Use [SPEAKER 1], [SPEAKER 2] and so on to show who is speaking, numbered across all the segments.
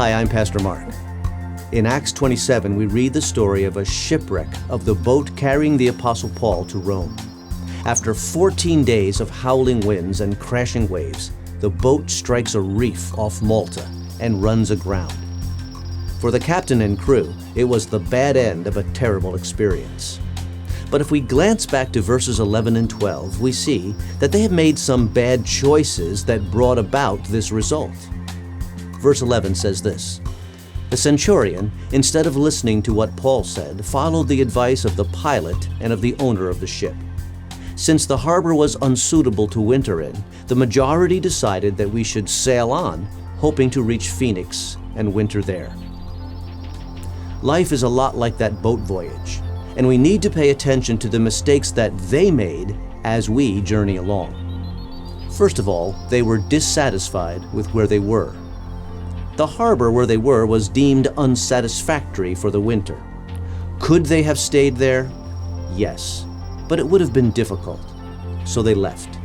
[SPEAKER 1] Hi, I'm Pastor Mark. In Acts 27, we read the story of a shipwreck of the boat carrying the Apostle Paul to Rome. After 14 days of howling winds and crashing waves, the boat strikes a reef off Malta and runs aground. For the captain and crew, it was the bad end of a terrible experience. But if we glance back to verses 11 and 12, we see that they have made some bad choices that brought about this result. Verse 11 says this: "The centurion, instead of listening to what Paul said, followed the advice of the pilot and of the owner of the ship. Since the harbor was unsuitable to winter in, the majority decided that we should sail on, hoping to reach Phoenix and winter there." Life is a lot like that boat voyage, and we need to pay attention to the mistakes that they made as we journey along. First of all, they were dissatisfied with where they were. The harbor where they were was deemed unsatisfactory for the winter. Could they have stayed there? Yes, but it would have been difficult, so they left.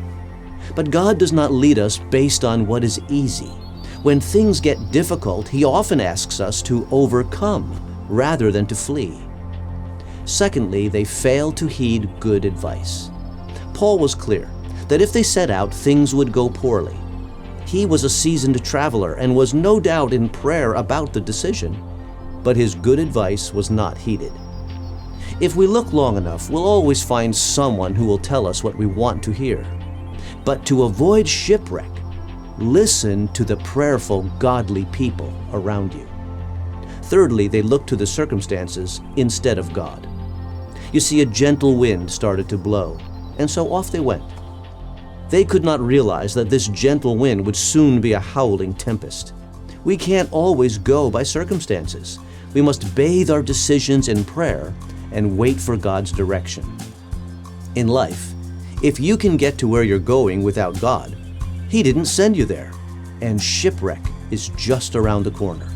[SPEAKER 1] But God does not lead us based on what is easy. When things get difficult, He often asks us to overcome rather than to flee. Secondly, they failed to heed good advice. Paul was clear that if they set out, things would go poorly. He was a seasoned traveler and was no doubt in prayer about the decision, but his good advice was not heeded. If we look long enough, we'll always find someone who will tell us what we want to hear. But to avoid shipwreck, listen to the prayerful, godly people around you. Thirdly, they looked to the circumstances instead of God. You see, a gentle wind started to blow, and so off they went. They could not realize that this gentle wind would soon be a howling tempest. We can't always go by circumstances. We must bathe our decisions in prayer and wait for God's direction. In life, if you can get to where you're going without God, He didn't send you there, and shipwreck is just around the corner.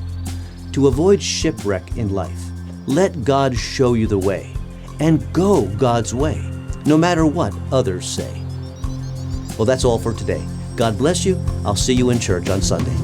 [SPEAKER 1] To avoid shipwreck in life, let God show you the way, and go God's way, no matter what others say. Well, that's all for today. God bless you. I'll see you in church on Sunday.